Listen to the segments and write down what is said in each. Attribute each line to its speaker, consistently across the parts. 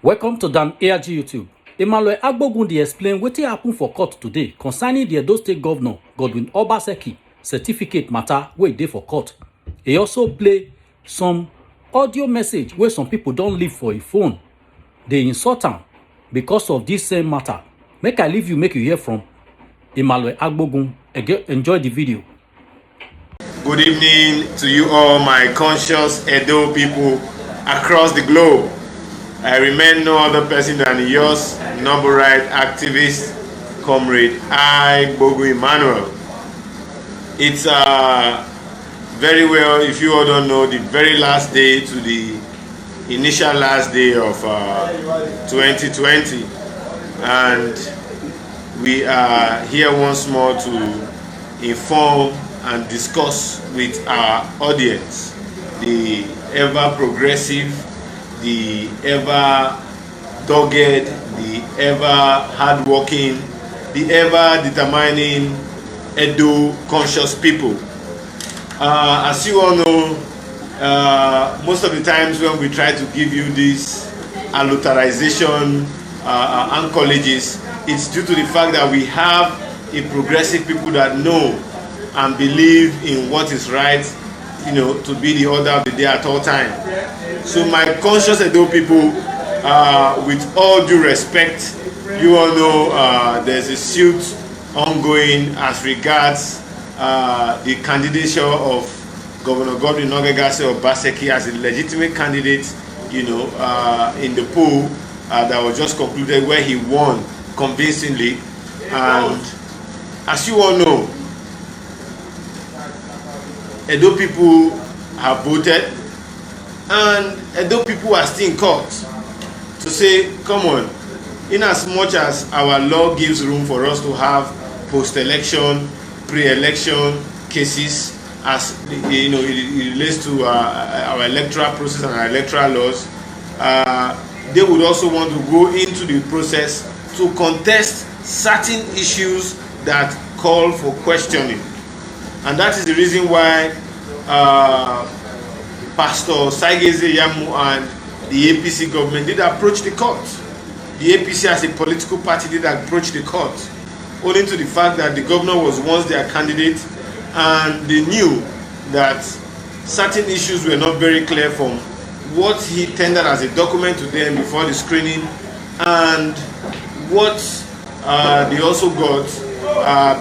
Speaker 1: Welcome to Dan ARG YouTube. Emmanuel Agbogun dey explain wetin happen for court today concerning the Edo State Governor Godwin Obaseki certificate matter wey dey for court. He also play some audio message wey some people don leave for a phone. Dey insult am because of this same matter. Make I leave you, make you hear from Emmanuel Agbogun. Enjoy the video.
Speaker 2: Good evening to you all, my conscious Edo people across the globe. I remain no other person than yours, noble right activist, comrade Agbogun Emmanuel. It's very well, if you all don't know, the very last day to the initial last day of 2020, and we are here once more to inform and discuss with our audience the ever progressive, the ever dogged, the ever hardworking, the ever determining Edo conscious people. As you all know, most of the times when we try to give you this alliteration ancholages, it's due to the fact that we have a progressive people that know and believe in what is right, to be the order of the day at all times. So my conscious Edo people, with all due respect, you all know there's a suit ongoing as regards the candidature of Governor Godwin Obaseki as a legitimate candidate, in the poll that was just concluded, where he won convincingly. And as you all know, Edo people have voted, and Edo people are still in court to say, come on, in as much as our law gives room for us to have post-election, pre-election cases, as it relates to our electoral process and our electoral laws, they would also want to go into the process to contest certain issues that call for questioning. And that is the reason why Pastor Saigeze Yamu and the APC government did approach the court. The APC as a political party did approach the court, owing to the fact that the governor was once their candidate, and they knew that certain issues were not very clear from what he tendered as a document to them before the screening, and what they also got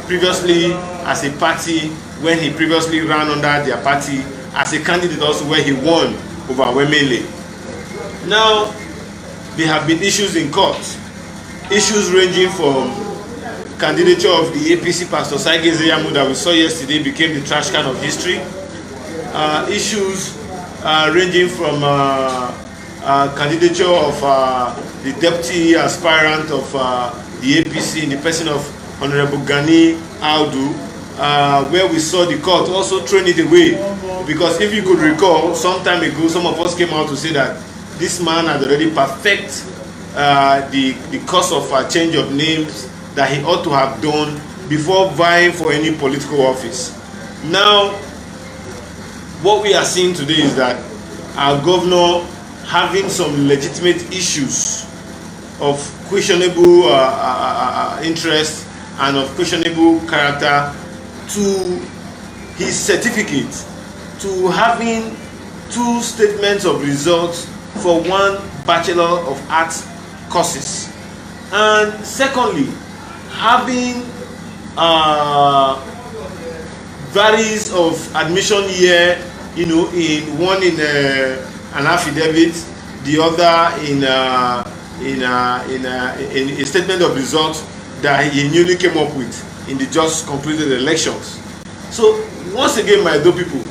Speaker 2: previously as a party, when he previously ran under their party as a candidate also, where he won overwhelmingly. Now, there have been issues in court, issues ranging from candidature of the APC Pastor Saigeze Yamu that we saw yesterday became the trash can of history, issues ranging from candidature of the deputy aspirant of the APC in the person of Honorable Gani Audu, where we saw the court also throwing it away, because if you could recall, some time ago some of us came out to say that this man had already perfect the course of a change of names that he ought to have done before vying for any political office. Now, what we are seeing today is that our governor having some legitimate issues of questionable interest and of questionable character to his certificate, to having 2 statements of results for 1 Bachelor of Arts courses, and secondly, having varies of admission year, in one in an affidavit, the other in a statement of results that he newly came up with in the just concluded elections. So once again, my Edo people,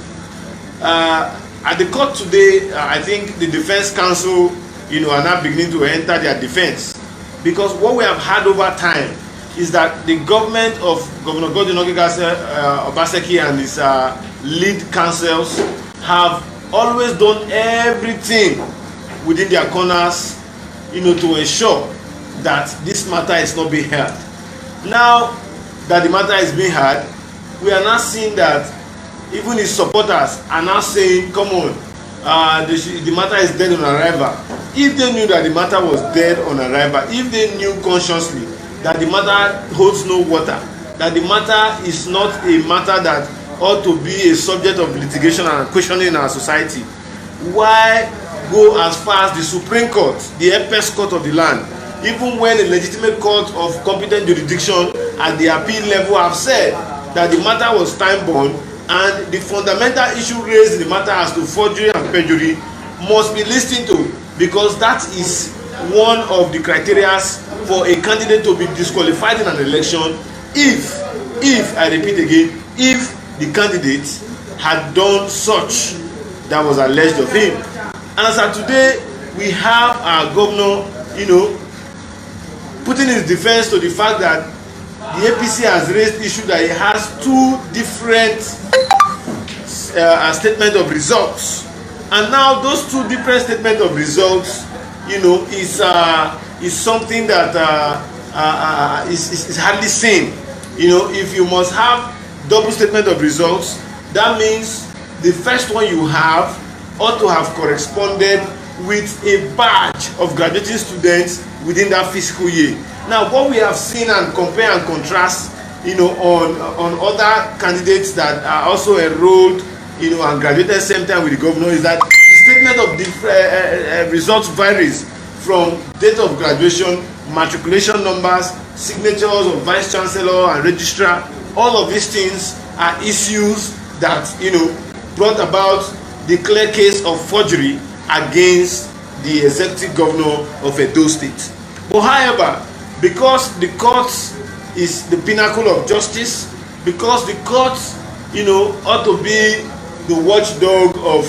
Speaker 2: at the court today, I think the defense counsel, are now beginning to enter their defense, because what we have had over time is that the government of Governor Godwin Obaseki and his lead counsels have always done everything within their corners, to ensure that this matter is not being heard. Now that the matter is being heard, we are now seeing that even his supporters are now saying, come on, the matter is dead on arrival. If they knew that the matter was dead on arrival, if they knew consciously that the matter holds no water, that the matter is not a matter that ought to be a subject of litigation and questioning in our society, why go as far as the Supreme Court, the apex court of the land, even when a legitimate court of competent jurisdiction at the appeal level have said that the matter was time-bound and the fundamental issue raised in the matter as to forgery and perjury must be listened to, because that is one of the criteria for a candidate to be disqualified in an election if I repeat again, if the candidate had done such that was alleged of him. And as of today, we have our governor, putting his defense to the fact that the APC has raised the issue that he has two different statements of results, and now those two different statements of results, is something that is hardly seen. If you must have double statement of results, that means the first one you have ought to have corresponded with a batch of graduating students within that fiscal year. Now, what we have seen and compare and contrast, on other candidates that are also enrolled, and graduated same time with the governor, is that the statement of the results varies from date of graduation, matriculation numbers, signatures of vice chancellor and registrar. All of these things are issues that brought about the clear case of forgery against the executive governor of Edo State. But however, because the court is the pinnacle of justice, because the court ought to be the watchdog of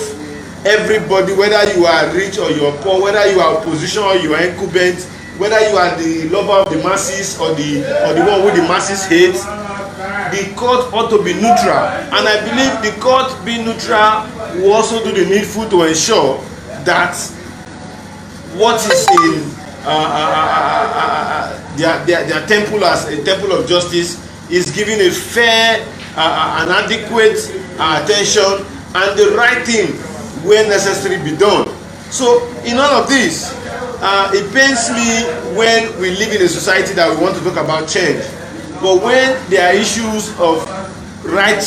Speaker 2: everybody, whether you are rich or you are poor, whether you are opposition or you are incumbent, whether you are the lover of the masses or the one who the masses hate, the court ought to be neutral. And I believe the court being neutral will also do the needful to ensure that what is in their temple as a temple of justice is given a fair and adequate attention, and the right thing where necessary be done. So in all of this, it pains me when we live in a society that we want to talk about change, but when there are issues of right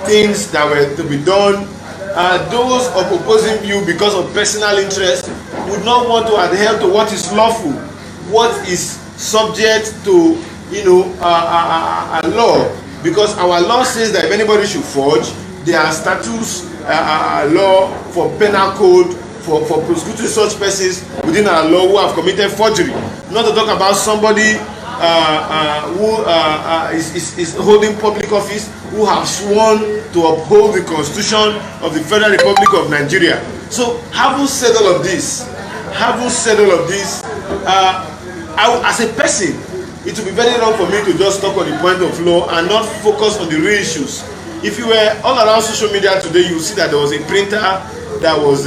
Speaker 2: things that were to be done, those of opposing view because of personal interest would not want to adhere to what is lawful, what is subject to a law, because our law says that if anybody should forge, there are statutes, law for penal code for prosecuting such persons within our law who have committed forgery. Not to talk about somebody who is holding public office, who have sworn to uphold the Constitution of the Federal Republic of Nigeria. So having said all of this, as a person, it will be very wrong for me to just talk on the point of law and not focus on the real issues. If you were all around social media today, you will see that there was a printer that was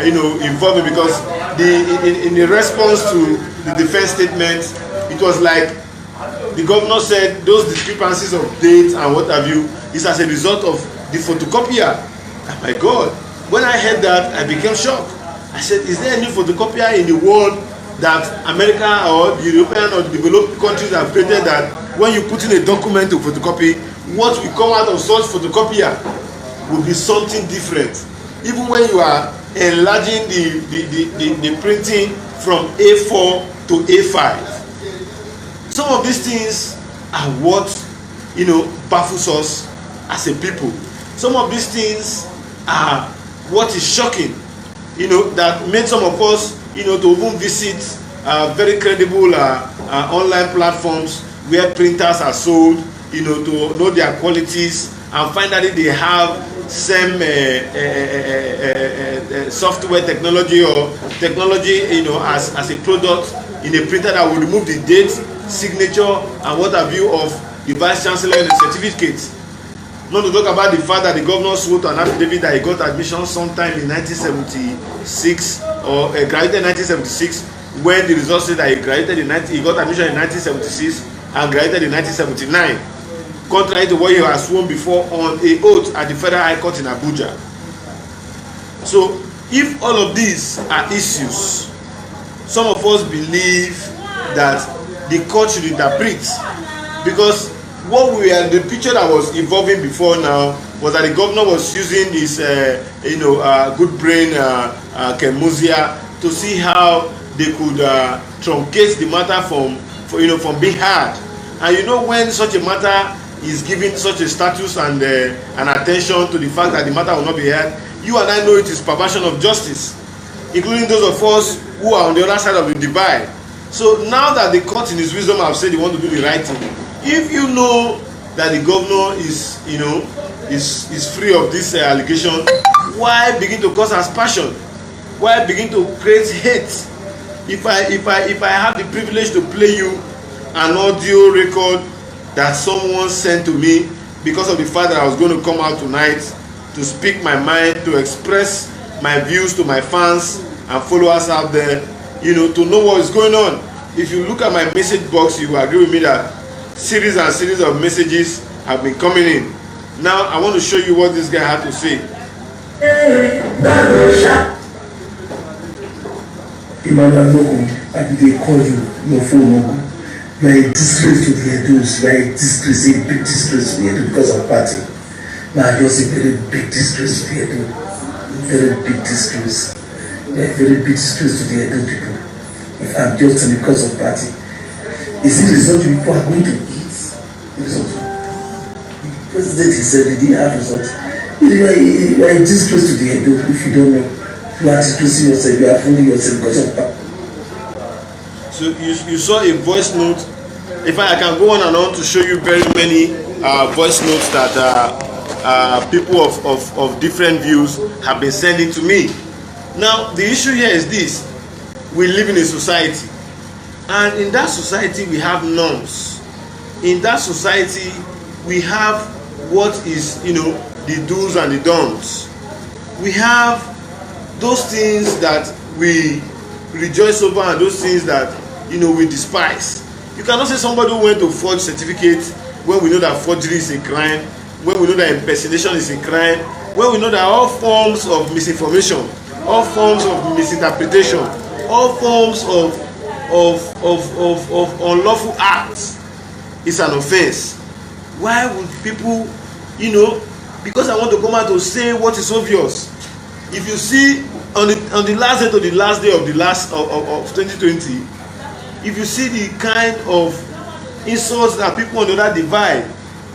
Speaker 2: involved, because in the response to the defense statement, it was like the governor said those discrepancies of dates and what have you is as a result of the photocopier. Oh my God, when I heard that, I became shocked. I said, is there any photocopier in the world that America or the European or the developed countries have created, that when you put in a document to photocopy, what will come out of such photocopier will be something different, even when you are enlarging the printing from A4 to A5. Some of these things are what baffles us as a people. Some of these things are what is shocking, that made some of us to even visit very credible online platforms where printers are sold, to know their qualities and find that they have same software technology or technology as a product in a printer that will remove the date, signature and what have you of the vice chancellor in the certificate. Not to talk about the fact that the governor swore to an affidavit that he got admission sometime in 1976 or graduated in 1976, when the result said that he got admission in 1976 and graduated in 1979, contrary to what he has sworn before on a oath at the Federal High Court in Abuja. So if all of these are issues, some of us believe that the court should interpret, because what we are, the picture that was evolving before now was that the governor was using his good brain chemosia to see how they could truncate the matter from being heard. And you know, when such a matter is given such a status and attention to the fact that the matter will not be heard, you and I know it is perversion of justice, including those of us who are on the other side of the divide. So now that the court in his wisdom have said they want to do the right thing, if you know that the governor is free of this allegation, why begin to cause aspersion? Why begin to create hate? If I have the privilege to play you an audio record that someone sent to me because of the fact that I was going to come out tonight to speak my mind, to express my views to my fans and followers out there, to know what is going on. If you look at my message box, you will agree with me that series and series of messages have been coming in. Now I want to show you what this guy had to say.
Speaker 3: They call you your phone. You are a disgrace to the Edus. You are a disgrace, a big disgrace to the Edu because of party. Now you're a very big disgrace to the Edu. Very big disgrace. You are a very big disgrace to the Edu people. If I'm just because of party, is it the result you people are going to eat? The result. The president, he said he didn't have results. You are a disgrace to the Edu if you don't know. You are disgracing yourself. You are fooling yourself because of party.
Speaker 2: So you saw a voice note. In fact, I can go on and on to show you very many voice notes that people of different views have been sending to me. Now, the issue here is this. We live in a society, and in that society we have norms. In that society we have what is, the do's and the don'ts. We have those things that we rejoice over and those things that we despise. You cannot say somebody who went to forge certificates when we know that forgery is a crime, when we know that impersonation is a crime, when we know that all forms of misinformation, all forms of misinterpretation, all forms of unlawful acts is an offense. Why would people, because I want to come out to say what is obvious. If you see on the last day to the last day of 2020, if you see the kind of insults that people on the other divide,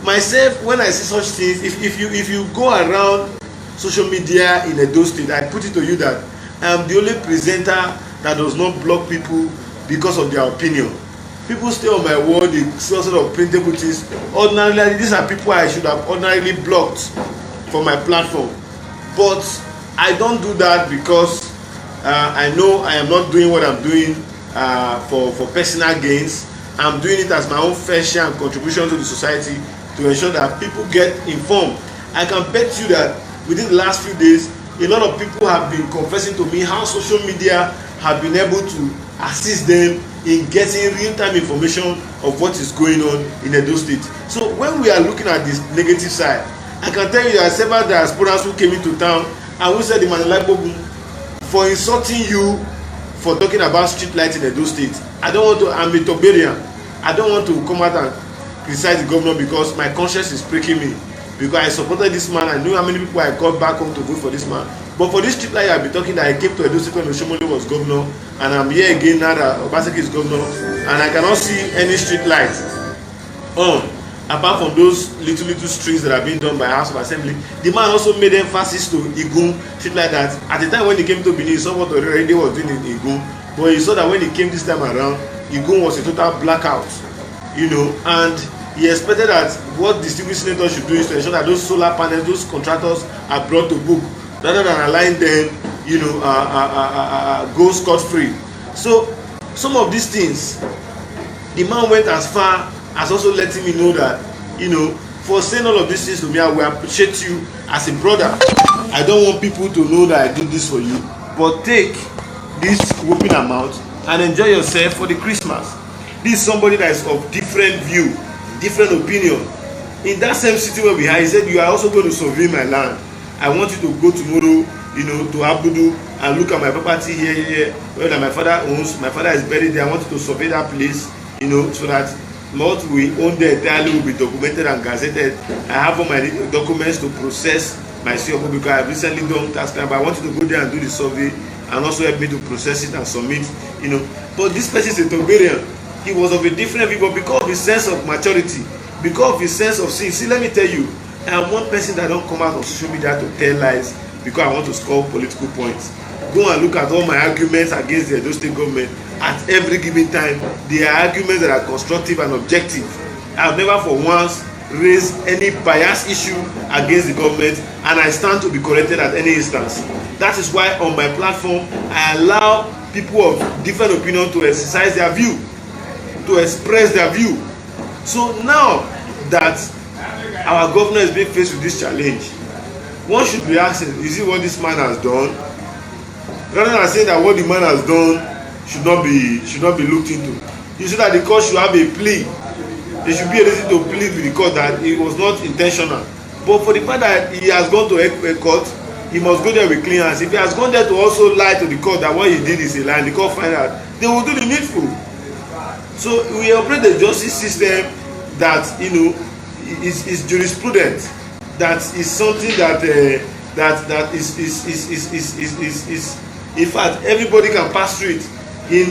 Speaker 2: myself, when I see such things, if you go around social media in Edo State, I put it to you that I am the only presenter that does not block people because of their opinion. People stay on my wall, they sort of printable things. Ordinarily, these are people I should have ordinarily blocked from my platform. But I don't do that because I know I am not doing what I'm doing for personal gains. I'm doing it as my own fair share and contribution to the society to ensure that people get informed. I can bet you that within the last few days, a lot of people have been confessing to me how social media have been able to assist them in getting real-time information of what is going on in Edo State. So when we are looking at this negative side, I can tell you there are several diasporans who came into town and who said the Manilaibogun for insulting you for talking about street lights in Edo State. I'm a Toberian. I don't want to come out and criticize the governor because my conscience is breaking me. Because I supported this man, I knew how many people I called back home to vote for this man. But for this street light I've been talking that I came to Edo State when Oshomole was governor, and I'm here again now that Obaseki is governor, and I cannot see any street light on, apart from those little streets that are being done by House of Assembly. The man also made emphasis to Igun street light that at the time when he came to Benin, he saw what already was doing in Igun, but he saw that when he came this time around, Igun was a total blackout, and he expected that what distinguished senators should do is to ensure that those solar panels, those contractors are brought to book rather than allowing them, go scot-free. So some of these things, the man went as far as also letting me know that, for saying all of these things to me, I will appreciate you as a brother. I don't want people to know that I did this for you, but take this whooping amount and enjoy yourself for the Christmas. This is somebody that is of different view, different opinion. In that same city where we are, he said, you are also going to survey my land. I want you to go tomorrow you know, to Abudu and look at my property here, where that my father owns. My father is buried there. I wanted to survey that place, you know, so that what we own there entirely will be documented and gazetted. I have all my documents to process my CFO because I have recently done tax crime, but I wanted to go there and do the survey and also help me to process it and submit, you know. But this person is a Togarian. He was of a different view, but because of his sense of maturity, because of his sense of sin. See, let me tell you, I am one person that don't come out on social media to tell lies because I want to score political points. Go and look at all my arguments against the Edo State government at every given time. They are arguments that are constructive and objective. I have never for once raised any bias issue against the government, and I stand to be corrected at any instance. That is why on my platform, I allow people of different opinion to exercise their view, to express their view. So now that our governor is being faced with this challenge, one should be asking, is it what this man has done? Rather than saying that what the man has done should not be looked into. You see that the court should have a plea. There should be a reason to plead with the court that it was not intentional. But for the fact that he has gone to a court, he must go there with clean hands. If he has gone there to also lie to the court that what he did is a lie, and the court find out, they will do the needful. So we operate the justice system that, you know, is jurisprudence. That is something that is in fact everybody can pass through it. In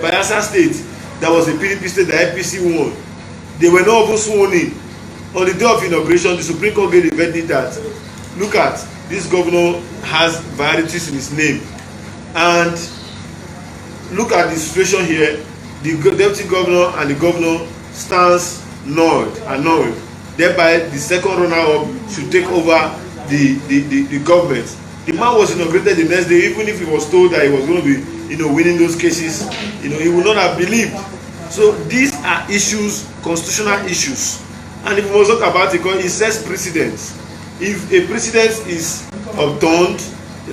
Speaker 2: Bayelsa State, there was a PDP state, the APC won. They were not even sworn in. On the day of inauguration, the Supreme Court gave the verdict that, look at, this governor has varieties in his name. And look at the situation here. The deputy governor and the governor stands annulled. Thereby, the second runner-up should take over the government. The man was inaugurated the next day. Even if he was told that he was going to be, you know, winning those cases, you know, he would not have believed. So these are issues, constitutional issues. And if we must talk about it, it sets precedence. If a precedent is overturned,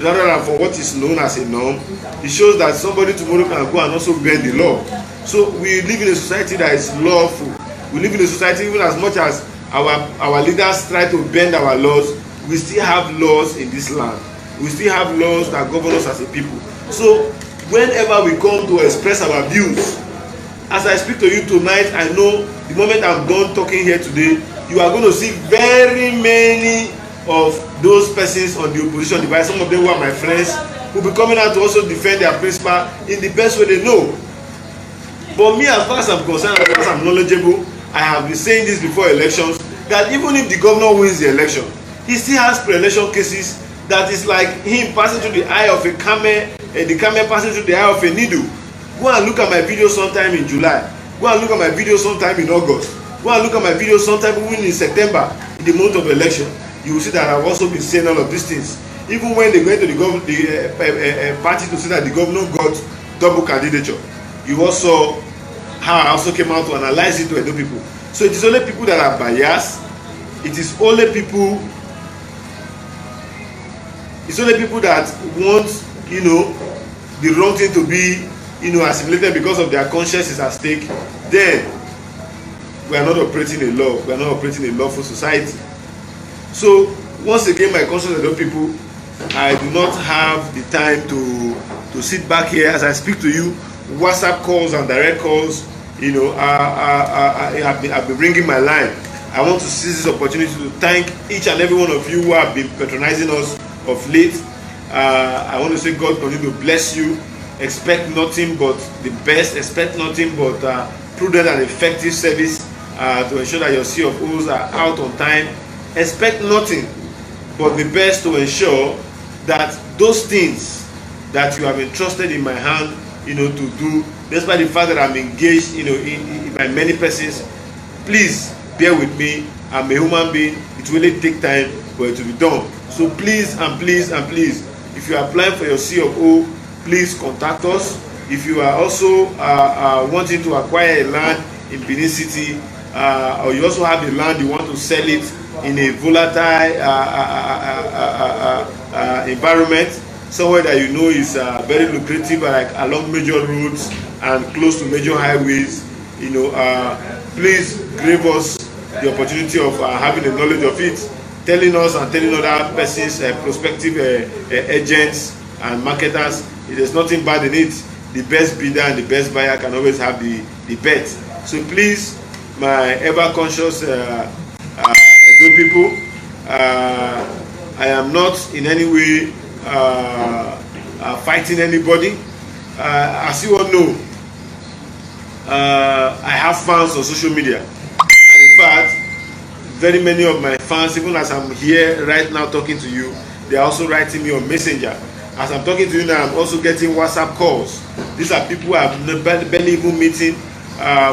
Speaker 2: rather than for what is known as a norm, it shows that somebody tomorrow can go and also bend the law. So we live in a society that is lawful. We live in a society, even as much as our leaders try to bend our laws, we still have laws in this land. We still have laws that govern us as a people. So whenever we come to express our views, as I speak to you tonight, I know the moment I'm done talking here today, you are going to see very many of those persons on the opposition device. Some of them who are my friends, who will be coming out to also defend their principle in the best way they know. But me, as far as I'm concerned, as far as I'm knowledgeable, I have been saying this before elections, that even if the governor wins the election, he still has pre-election cases that is like him passing through the eye of a camel, and the camel passing through the eye of a needle. Go and look at my video sometime in July. Go and look at my video sometime in August. Go and look at my video sometime even in September, in the month of election. You will see that I've also been saying all of these things. Even when they go into the party to say that the governor got double candidature, you also how I also came out to analyze it to Edo people. So it is only people that are biased. It is only people. It's only people that want, you know, the wrong thing to be, you know, assimilated because of their conscience is at stake. Then we are not operating a law. We are not operating a lawful society. So once again, my conscience Edo people, I do not have the time to sit back here as I speak to you. WhatsApp calls and direct calls, you know, I've been ringing my line. I want to seize this opportunity to thank each and every one of you who have been patronizing us of late. I want to say God continue to bless you. Expect nothing but the best. Expect nothing but prudent and effective service to ensure that your CFOs are out on time. Expect nothing but the best to ensure that those things that you have entrusted in my hand, you know, to do, despite the fact that I'm engaged, you know, in by many persons, please bear with me. I'm a human being. It will really take time for it to be done. So please and please and please, if you are applying for your CFO, please contact us. If you are also wanting to acquire a land in Benin City, or you also have a land, you want to sell it in a volatile environment, somewhere that you know is very lucrative, like along major roads and close to major highways, you know, please give us the opportunity of having the knowledge of it. telling us and telling other persons, prospective agents and marketers, there's nothing bad in it. The best bidder and the best buyer can always have the bet. So please, my ever conscious Edo people, I am not in any way fighting anybody. As you all know, I have fans on social media, and in fact, very many of my fans, even as I'm here right now talking to you, they are also writing me on Messenger. As I'm talking to you now, I'm also getting WhatsApp calls. These are people I've barely even meeting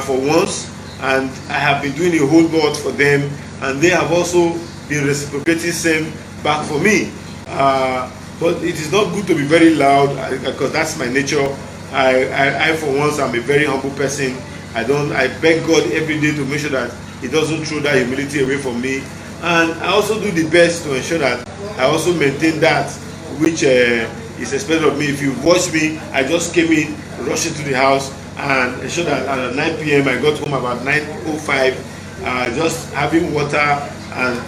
Speaker 2: for once, and I have been doing a whole lot for them, and they have also been reciprocating same back for me. But it is not good to be very loud, because that's my nature. I for once, I'm a very humble person. I beg God every day to make sure that He doesn't throw that humility away from me, and I also do the best to ensure that I also maintain that which is expected of me. If you watch me, I just came in, rushed into the house, and ensure that at 9 p.m. I got home about 9:05, just having water, and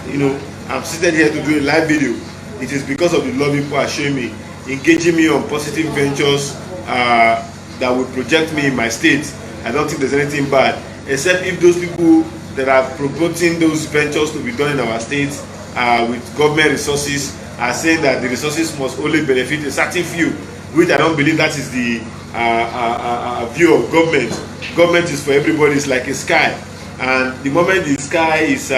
Speaker 2: I'm seated here to do a live video. It is because of the love people are showing me, engaging me on positive ventures that will project me in my state. I don't think there's anything bad, except if those people that are promoting those ventures to be done in our state with government resources are saying that the resources must only benefit a certain few, which I don't believe that is the view of government. Government is for everybody. It's like a sky, and the moment the sky is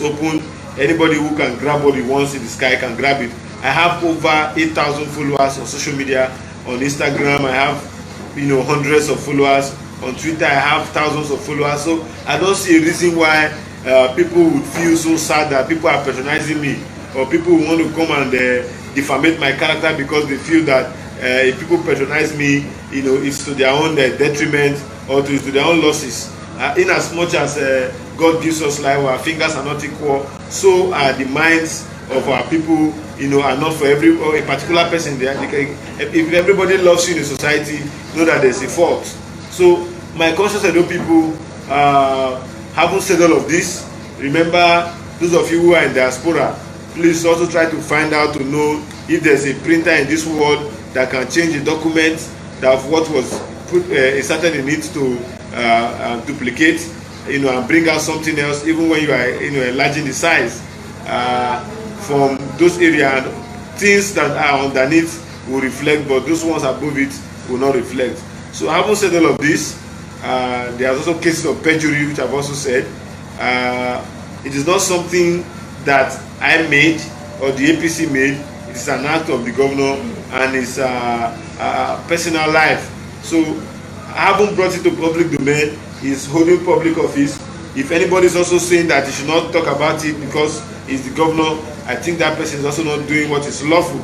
Speaker 2: open, anybody who can grab what he wants in the sky can grab it. I have over 8,000 followers on social media. On Instagram, I have hundreds of followers. On Twitter, I have thousands of followers. So I don't see a reason why people would feel so sad that people are patronizing me, or people who want to come and defamate my character because they feel that if people patronize me, it's to their own detriment, or to their own losses. In as much as God gives us life, our fingers are not equal, so are the minds of our people, are not for a particular person there. If everybody loves you in a society, know that there's a fault. So my conscious Edo people haven't said all of this. Remember, those of you who are in diaspora, please also try to find out to know if there's a printer in this world that can change the document that what was put inserted in it to duplicate, and bring out something else, even when you are enlarging the size from those areas. Things that are underneath will reflect, but those ones above it will not reflect. So I haven't said all of this. There are also cases of perjury, which I've also said. It is not something that I made or the APC made. It is an act of the governor, and it's a personal life. So I haven't brought it to public domain. He's holding public office. If anybody is also saying that he should not talk about it because he's the governor, I think that person is also not doing what is lawful.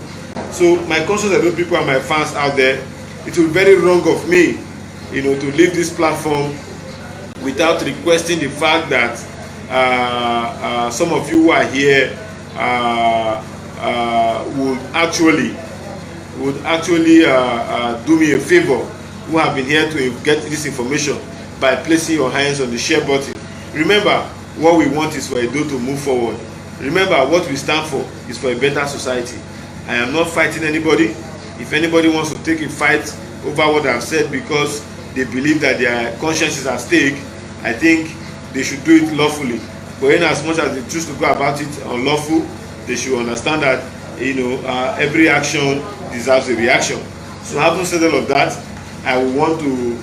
Speaker 2: So my conscious Edo people and my fans out there, it will be very wrong of me, to leave this platform without requesting the fact that some of you who are here would actually do me a favor, who have been here to get this information, by placing your hands on the share button. Remember, what we want is for Edo to move forward. Remember, what we stand for is for a better society. I am not fighting anybody. If anybody wants to take a fight over what I've said because they believe that their conscience is at stake, I think they should do it lawfully. But in as much as they choose to go about it unlawful, they should understand that every action deserves a reaction. So having said all of that, I want to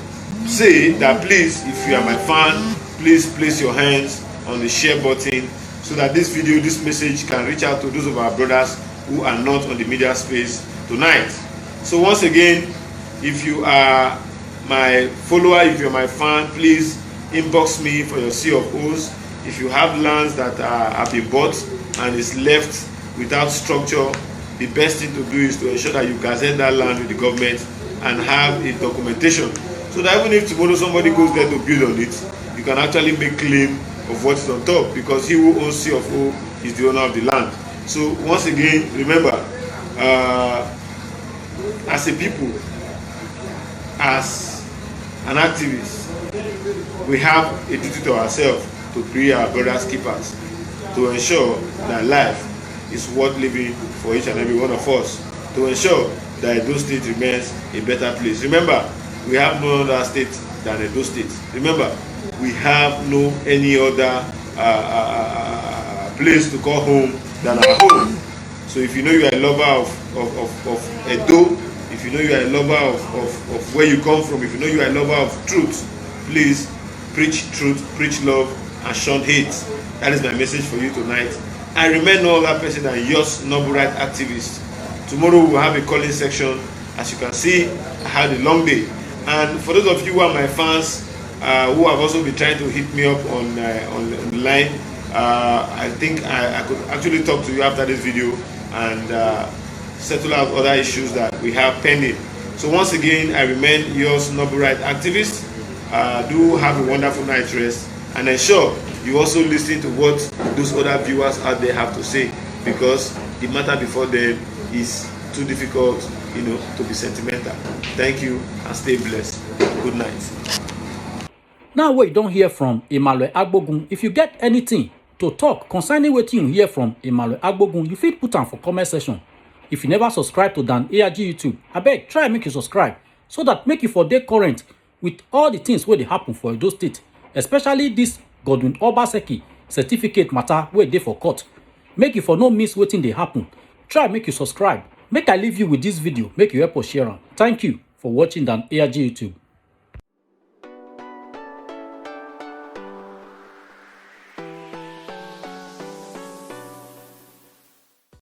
Speaker 2: say that please, if you are my fan, please place your hands on the share button so that this video, this message can reach out to those of our brothers who are not on the media space tonight. So once again, if you are my follower, if you're my fan, please inbox me for your C of O's. If you have lands that have been bought and is left without structure, the best thing to do is to ensure that you gazette that land with the government and have a documentation, so that even if tomorrow somebody goes there to build on it, you can actually make claim of what is on top, because he who owns C of O is the owner of the land. So once again, remember, as a people, as an activist, we have a duty to ourselves to be our brothers keepers. to ensure that life is worth living for each and every one of us, to ensure that Edo State remains a better place. Remember, we have no other state than Edo State. Remember, we have no any other place to call home than our home. So if you know you are a lover of Edo, if you know you are a lover of where you come from, if you know you are a lover of truth, please preach truth, preach love, and shun hate. That is my message for you tonight. I remain no other person than yours noble right activist. Tomorrow we'll have a calling section. As you can see, I had a long day. And for those of you who are my fans, who have also been trying to hit me up on the line, I think I could actually talk to you after this video and settle out other issues that we have pending. So once again, I remain yours noble right activist. Do have a wonderful night rest, and ensure you also listen to what those other viewers out there have to say, because the matter before them is too difficult, to be sentimental. Thank you and stay blessed. Good night.
Speaker 1: Now we don't hear from Emmanuel Agbogun. If you get anything to talk concerning what you hear from Emmanuel Agbogun, you feel put on for comment section. If you never subscribe to Dan ARG YouTube, I beg try make you subscribe so that make you for day current with all the things where they happen for Edo State, especially this Godwin Obaseki certificate matter where they for court. Make you for no miss waiting they happen. Try make you subscribe. Make I leave you with this video. Make you help us share. Thank you for watching Dan ARG YouTube.